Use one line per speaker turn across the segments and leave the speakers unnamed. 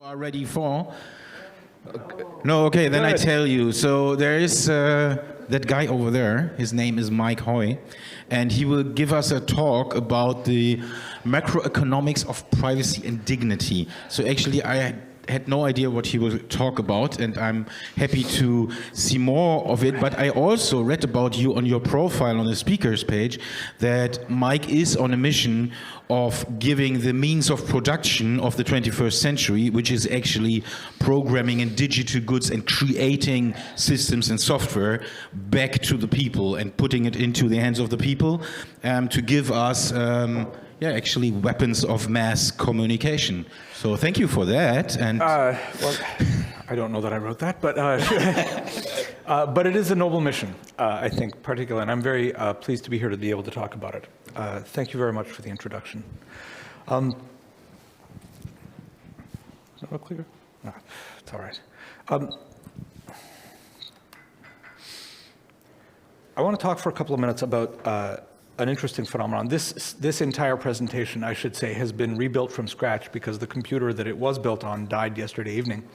Are ready for? No, okay, then I tell you. So there is that guy over there, his name is Mike Hoye, and he will give us a talk about the macroeconomics of privacy and dignity. So actually I had no idea what he will talk about, and I'm happy to see more of it. But I also read about you on your profile on the speakers page that Mike is on a mission of giving the means of production of the 21st century, which is actually programming and digital goods and creating systems and software, back to the people and putting it into the hands of the people to give us actually weapons of mass communication. So thank you for that. And
well, I don't know that I wrote that, but it is a noble mission, I think, particularly, and I'm very pleased to be here to be able to talk about it. Thank you very much for the introduction. Is that real clear? No, it's all right. I want to talk for a couple of minutes about an interesting phenomenon. This entire presentation, I should say, has been rebuilt from scratch because the computer that it was built on died yesterday evening,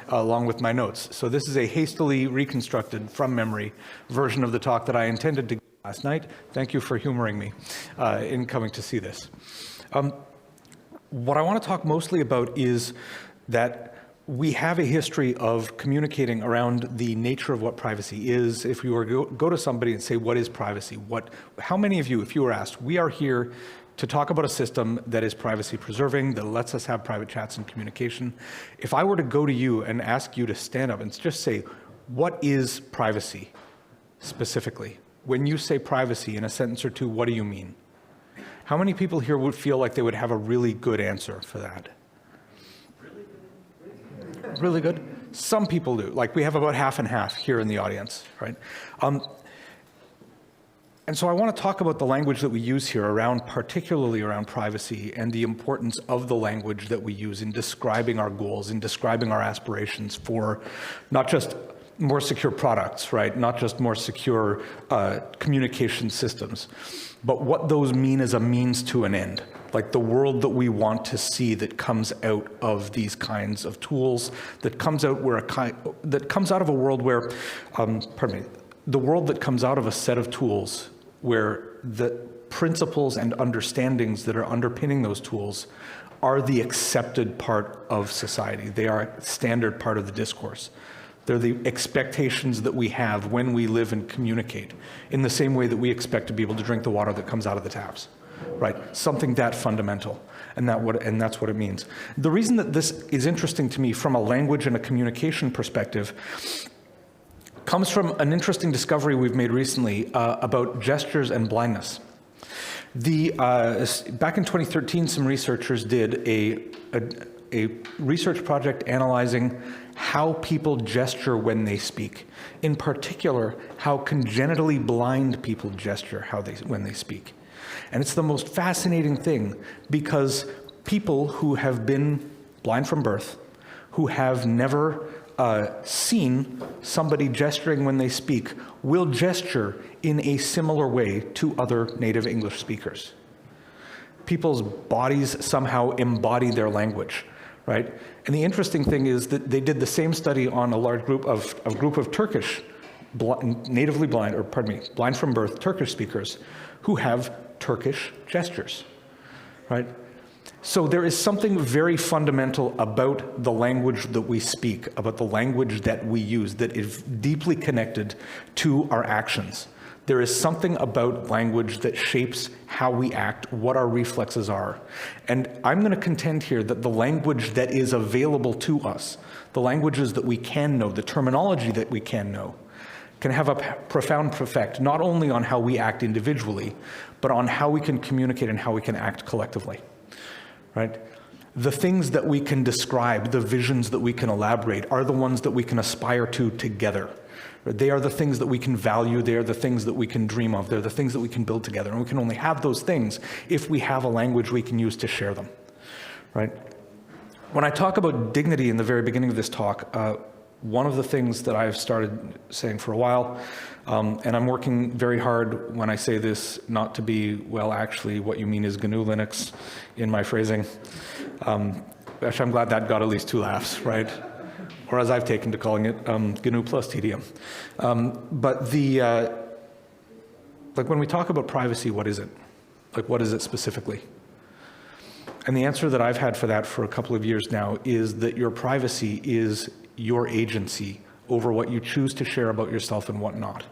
along with my notes. So this is a hastily reconstructed, from memory, version of the talk that I intended to give last night. Thank you for humoring me in coming to see this. What I want to talk mostly about is that we have a history of communicating around the nature of what privacy is. If you were to go to somebody and say, what is privacy? How many of you, if you were asked, we are here to talk about a system that is privacy preserving, that lets us have private chats and communication. If I were to go to you and ask you to stand up and just say, what is privacy specifically? When you say privacy in a sentence or two, what do you mean? How many people here would feel like they would have a really good answer for that? Really good? Some people do. Like, we have about half and half here in the audience, right? And so I want to talk about the language that we use here particularly around privacy, and the importance of the language that we use in describing our goals, in describing our aspirations for not just more secure products, right? Not just more secure communication systems, but what those mean as a means to an end. Like the world that we want to see that comes out of these kinds of tools, that comes out of a world where, the world that comes out of a set of tools where the principles and understandings that are underpinning those tools are the accepted part of society. They are a standard part of the discourse. They're the expectations that we have when we live and communicate, in the same way that we expect to be able to drink the water that comes out of the taps. Right, something that fundamental, and that's what it means. The reason that this is interesting to me from a language and a communication perspective comes from an interesting discovery we've made recently about gestures and blindness. Back in 2013, some researchers did a research project analyzing how people gesture when they speak. In particular, how congenitally blind people gesture when they speak. And it's the most fascinating thing, because people who have been blind from birth, who have never seen somebody gesturing when they speak, will gesture in a similar way to other native English speakers. People's bodies somehow embody their language, right? And the interesting thing is that they did the same study on a large group of Turkish, natively blind, or pardon me, blind from birth Turkish speakers who have Turkish gestures, right? So there is something very fundamental about the language that we speak, about the language that we use, that is deeply connected to our actions. There is something about language that shapes how we act, what our reflexes are. And I'm going to contend here that the language that is available to us, the languages that we can know, the terminology that we can know, can have a profound effect, not only on how we act individually, but on how we can communicate and how we can act collectively, right? The things that we can describe, the visions that we can elaborate, are the ones that we can aspire to together. They are the things that we can value, they are the things that we can dream of, they're the things that we can build together, and we can only have those things if we have a language we can use to share them, right? When I talk about dignity in the very beginning of this talk, one of the things that I've started saying for a while, and I'm working very hard when I say this not to be, well, actually what you mean is GNU Linux in my phrasing, Actually, I'm glad that got at least 2 laughs, right? Or as I've taken to calling it, GNU plus TDM. But like when we talk about privacy, what is it? Like what is it specifically? And the answer that I've had for that for a couple of years now is that your privacy is your agency over what you choose to share about yourself and what not,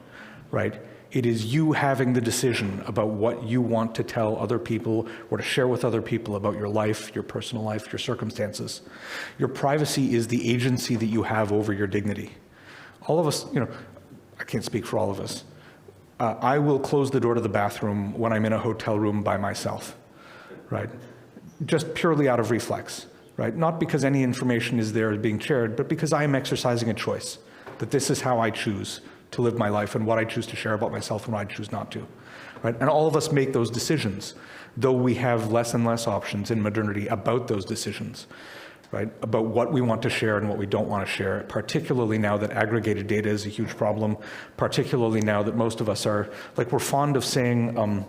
right? It is you having the decision about what you want to tell other people or to share with other people about your life, your personal life, your circumstances. Your privacy is the agency that you have over your dignity. All of us, I can't speak for all of us. I will close the door to the bathroom when I'm in a hotel room by myself, right? Just purely out of reflex, right? Not because any information is there being shared, but because I am exercising a choice, that this is how I choose to live my life and what I choose to share about myself and what I choose not to, right? And all of us make those decisions, though we have less and less options in modernity about those decisions, right? About what we want to share and what we don't want to share, particularly now that aggregated data is a huge problem, particularly now that most of us are, like we're fond of saying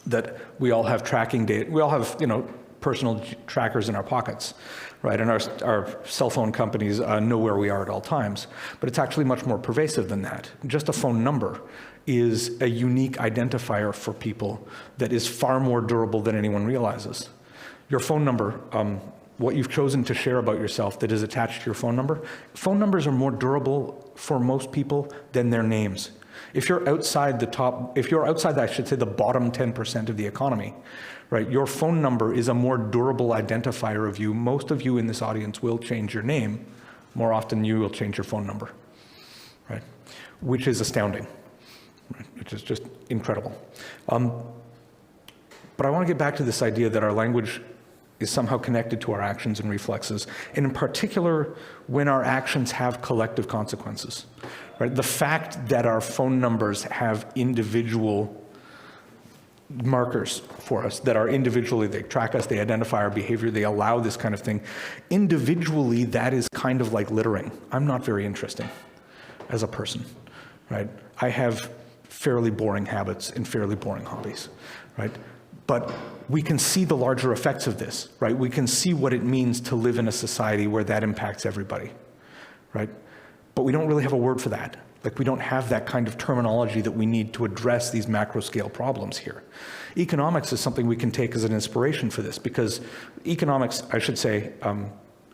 that we all have tracking data, we all have, personal trackers in our pockets, right? And our cell phone companies know where we are at all times. But it's actually much more pervasive than that. Just a phone number is a unique identifier for people that is far more durable than anyone realizes. Your phone number, what you've chosen to share about yourself that is attached to your phone numbers are more durable for most people than their names. If you're outside the bottom 10% of the economy, right, your phone number is a more durable identifier of you. Most of you in this audience will change your name more often than you will change your phone number, right? Which is astounding, right? Which is just incredible. But I want to get back to this idea that our language is somehow connected to our actions and reflexes, and in particular, when our actions have collective consequences. Right? The fact that our phone numbers have individual markers for us, that are individually, they track us, they identify our behavior, they allow this kind of thing. Individually, that is kind of like littering. I'm not very interesting as a person, right? I have fairly boring habits and fairly boring hobbies, right? But we can see the larger effects of this, right? We can see what it means to live in a society where that impacts everybody, right? But we don't really have a word for that. Like we don't have that kind of terminology that we need to address these macro scale problems here. Economics is something we can take as an inspiration for this because economics, I should say,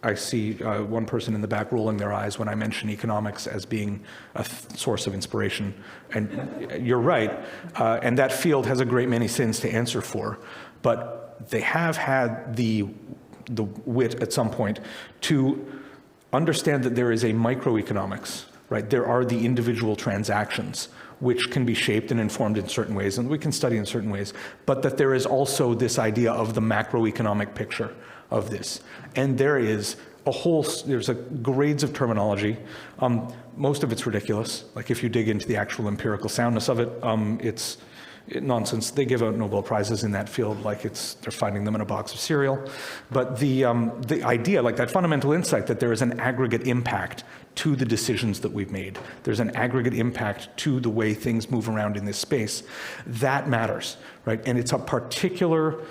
I see one person in the back rolling their eyes when I mention economics as being a source of inspiration. And you're right, and that field has a great many sins to answer for, but they have had the wit at some point to understand that there is a microeconomics, right? There are the individual transactions which can be shaped and informed in certain ways, and we can study in certain ways, but that there is also this idea of the macroeconomic picture of this. And there's grades of terminology. Most of it's ridiculous. Like if you dig into the actual empirical soundness of it, it's nonsense. They give out Nobel Prizes in that field like they're finding them in a box of cereal. But the idea, like that fundamental insight that there is an aggregate impact to the decisions that we've made. There's an aggregate impact to the way things move around in this space. That matters, right? And it's a particular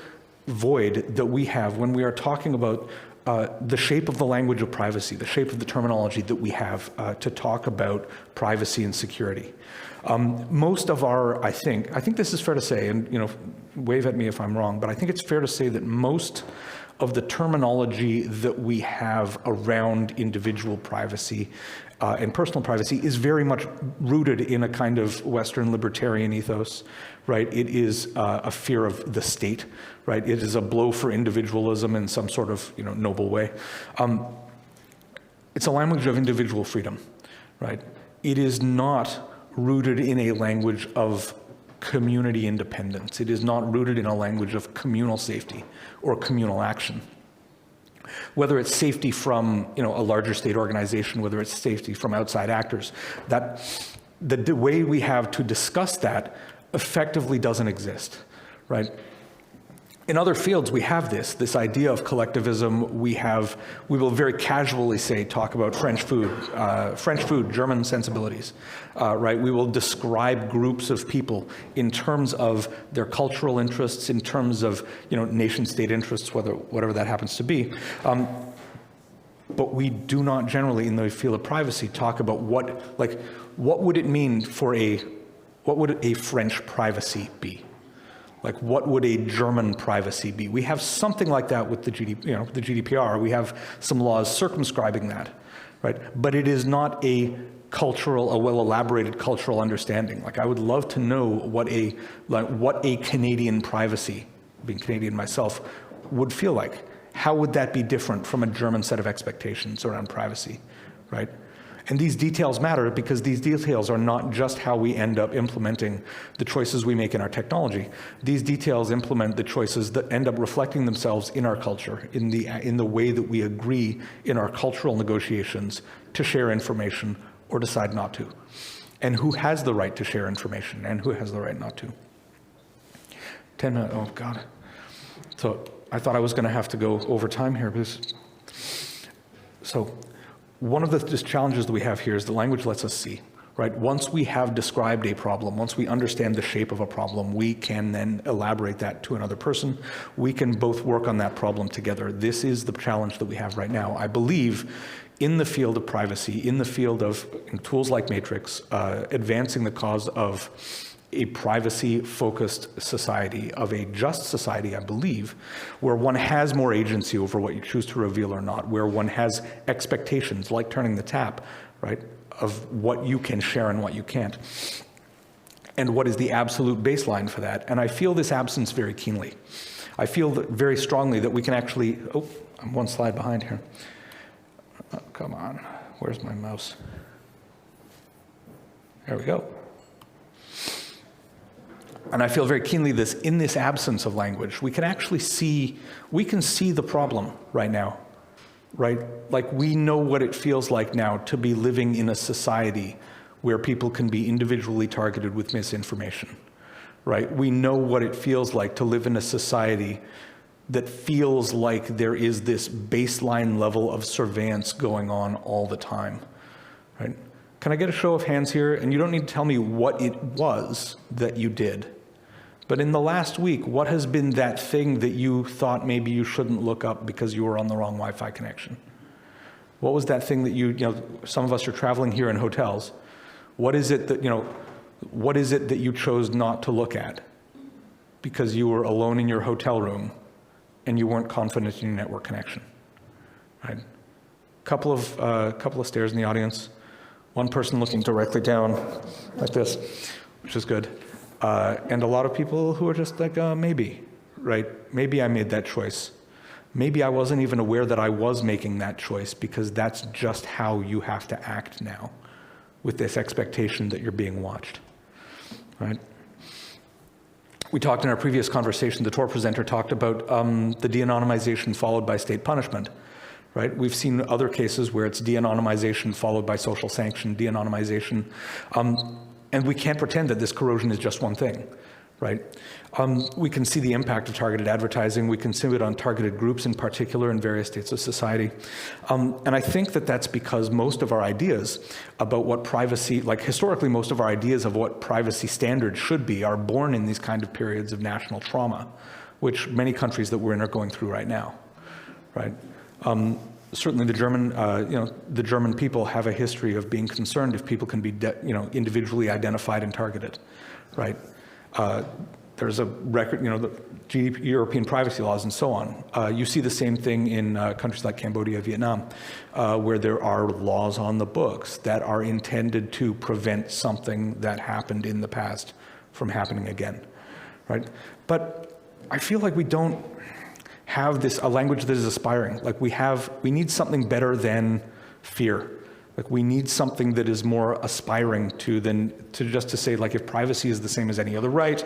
void that we have when we are talking about the shape of the language of privacy, the shape of the terminology that we have to talk about privacy and security. Most of I think this is fair to say, and wave at me if I'm wrong, but I think it's fair to say that most of the terminology that we have around individual privacy and personal privacy is very much rooted in a kind of Western libertarian ethos, right? It is a fear of the state, right? It is a blow for individualism in some sort of noble way. It's a language of individual freedom, right? It is not rooted in a language of community independence. It is not rooted in a language of communal safety or communal action. Whether it's safety from a larger state organization, whether it's safety from outside actors, that the way we have to discuss that effectively doesn't exist, right? In other fields, we have this idea of collectivism. We will very casually talk about French food, German sensibilities, right? We will describe groups of people in terms of their cultural interests, in terms of, nation-state interests, whatever that happens to be. But we do not generally, in the field of privacy, talk about what would it mean what would a French privacy be? Like, what would a German privacy be? We have something like that with the GDPR. We have some laws circumscribing that, right? But it is not a well-elaborated cultural understanding. Like, I would love to know what a Canadian privacy, being Canadian myself, would feel like. How would that be different from a German set of expectations around privacy, right? And these details matter because these details are not just how we end up implementing the choices we make in our technology. These details implement the choices that end up reflecting themselves in our culture, in the way that we agree in our cultural negotiations to share information or decide not to. And who has the right to share information and who has the right not to. 10 minutes, oh God. So I thought I was gonna have to go over time here one of the challenges that we have here is the language lets us see, right? Once we have described a problem, once we understand the shape of a problem, we can then elaborate that to another person. We can both work on that problem together. This is the challenge that we have right now. I believe in the field of privacy, in the field of tools like Matrix, advancing the cause of a privacy-focused society, of a just society, I believe, where one has more agency over what you choose to reveal or not, where one has expectations, like turning the tap, right, of what you can share and what you can't, and what is the absolute baseline for that. And I feel this absence very keenly. I feel very strongly that we can actually, I'm one slide behind here. Oh, come on, where's my mouse? There we go. And I feel very keenly in this absence of language, we can actually see the problem right now, right? Like, we know what it feels like now to be living in a society where people can be individually targeted with misinformation, right? We know what it feels like to live in a society that feels like there is this baseline level of surveillance going on all the time, right? Can I get a show of hands here? And you don't need to tell me what it was that you did. But in the last week, what has been that thing that you thought maybe you shouldn't look up because you were on the wrong Wi-Fi connection? What was that thing that some of us are traveling here in hotels. What is it that you chose not to look at because you were alone in your hotel room and you weren't confident in your network connection, right? Couple of stares in the audience. One person looking directly down like this, which is good. And a lot of people who are just like, maybe, right? Maybe I made that choice. Maybe I wasn't even aware that I was making that choice because that's just how you have to act now with this expectation that you're being watched, right? We talked in our previous conversation, the tour presenter talked about the de-anonymization followed by state punishment, right? We've seen other cases where it's de-anonymization followed by social sanction, de-anonymization. And we can't pretend that this corrosion is just one thing, right? We can see the impact of targeted advertising. We can see it on targeted groups in particular in various states of society. And I think that that's because most of our ideas about what privacy, like historically most of our ideas of what privacy standards should be are born in these kind of periods of national trauma, which many countries that we're in are going through right now, right? Certainly the German people have a history of being concerned if people can be individually identified and targeted, right? There's a record, the European privacy laws and so on. You see the same thing in countries like Cambodia, Vietnam, where there are laws on the books that are intended to prevent something that happened in the past from happening again, right? But I feel like we don't have a language that is aspiring. Like we need something better than fear. Like we need something that is more aspiring to just to say, like, if privacy is the same as any other right,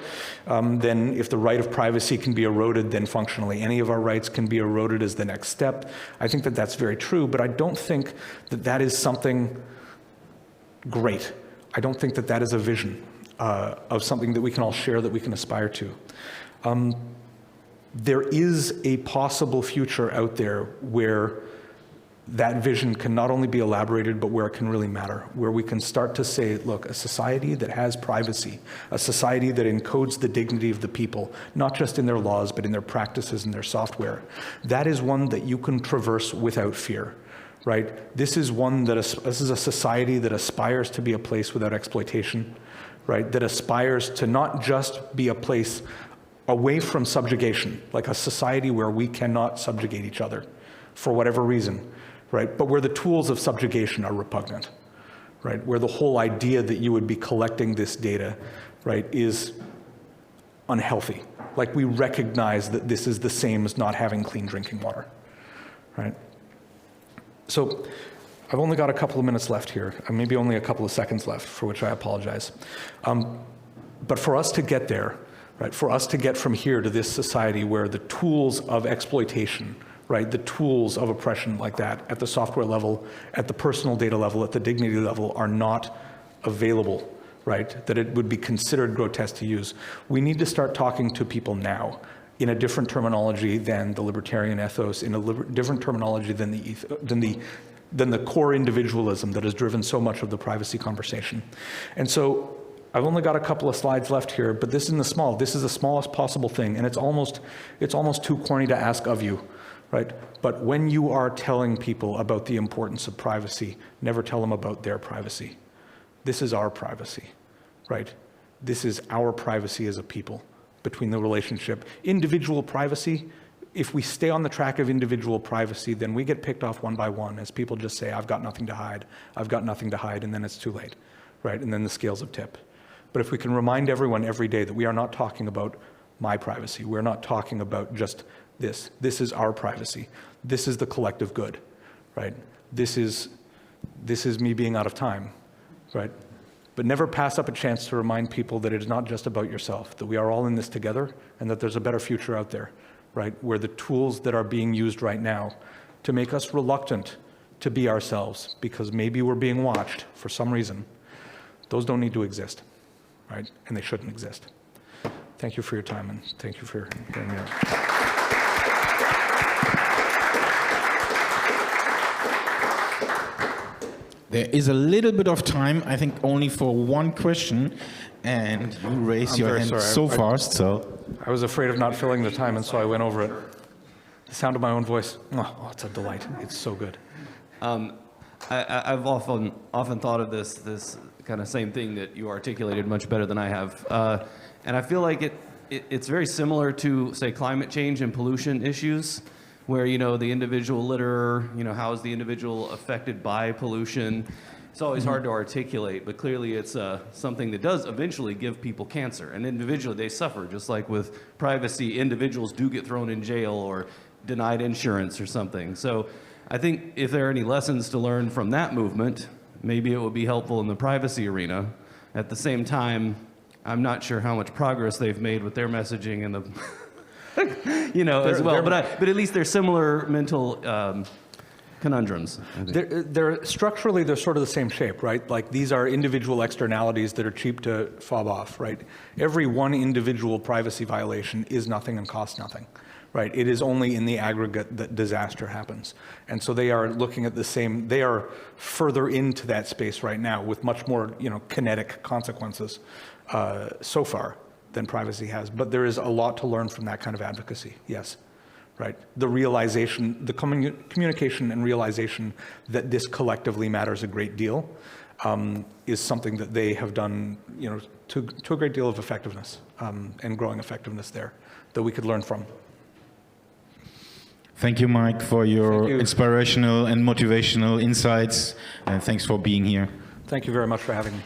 then if the right of privacy can be eroded, then functionally any of our rights can be eroded as the next step. I think that that's very true, but I don't think that that is something great. I don't think that that is a vision of something that we can all share, that we can aspire to. there is a possible future out there where that vision can not only be elaborated, but where it can really matter, where we can start to say, look, a society that has privacy, a society that encodes the dignity of the people, not just in their laws, but in their practices and their software, that is one that you can traverse without fear, right? This is a society that aspires to be a place without exploitation, right? That aspires to not just be a place away from subjugation, like a society where we cannot subjugate each other for whatever reason, right? But where the tools of subjugation are repugnant, right? Where the whole idea that you would be collecting this data, right, is unhealthy. Like, we recognize that this is the same as not having clean drinking water, right? So I've only got a couple of minutes left here, maybe only a couple of seconds left, for which I apologize. But for us to get there, right, for us to get from here to this society where the tools of exploitation, right, the tools of oppression like that at the software level, at the personal data level, at the dignity level are not available, right, that it would be considered grotesque to use. We need to start talking to people now in a different terminology than the libertarian ethos, in a different terminology than the core individualism that has driven so much of the privacy conversation. And so I've only got a couple of slides left here, but this is the smallest possible thing, and it's almost too corny to ask of you, right? But when you are telling people about the importance of privacy, never tell them about their privacy. This is our privacy, right? This is our privacy as a people between the relationship. Individual privacy, if we stay on the track of individual privacy, then we get picked off one by one as people just say, I've got nothing to hide, I've got nothing to hide, and then it's too late, right? And then the scales have tipped. But if we can remind everyone every day that we are not talking about my privacy, we're not talking about just this. This is our privacy. This is the collective good, right? This is me being out of time, right? But never pass up a chance to remind people that it is not just about yourself, that we are all in this together, and that there's a better future out there, right? Where the tools that are being used right now to make us reluctant to be ourselves, because maybe we're being watched for some reason, those don't need to exist, right? And they shouldn't exist. Thank you for your time, and thank you for hearing me out.
There is a little bit of time, I think only for one question, and you raised your hand so fast, so.
I was afraid of not filling the time, and so I went over it. The sound of my own voice, oh, it's a delight. It's so good.
I've often thought of this kind of same thing that you articulated much better than I have. And I feel like it's very similar to, say, climate change and pollution issues, where, the individual litterer, how is the individual affected by pollution? It's always hard to articulate, but clearly it's something that does eventually give people cancer. And individually they suffer, just like with privacy, individuals do get thrown in jail or denied insurance or something. So I think if there are any lessons to learn from that movement, maybe it would be helpful in the privacy arena. At the same time, I'm not sure how much progress they've made with their messaging and the, as well. But at least they're similar mental conundrums.
They're structurally, they're sort of the same shape, right? Like, these are individual externalities that are cheap to fob off, right? Every one individual privacy violation is nothing and costs nothing, right? It is only in the aggregate that disaster happens. And so they are looking at the same, they are further into that space right now with much more, kinetic consequences so far than privacy has. But there is a lot to learn from that kind of advocacy, yes. Right, the realization, the communication and realization that this collectively matters a great deal is something that they have done, to a great deal of effectiveness and growing effectiveness there that we could learn from.
Thank you, Mike, for your inspirational and motivational insights, and thanks for being here.
Thank you very much for having me.